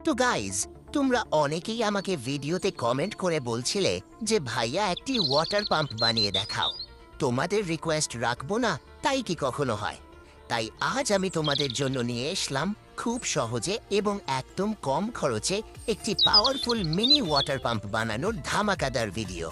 তো গাইজ, তোমরা অনেকেই আমাকে ভিডিওতে কমেন্ট করে বলছিলে যে ভাইয়া একটি ওয়াটার পাম্প বানিয়ে দেখাও। তোমাদের রিকোয়েস্ট রাখবো না, তাই কি কখনো হয়? তাই আজ আমি তোমাদের জন্য নিয়ে এসলাম খুব সহজে এবং একদম কম খরচে একটি পাওয়ারফুল মিনি ওয়াটার পাম্প বানানোর ধামাকাদার ভিডিও।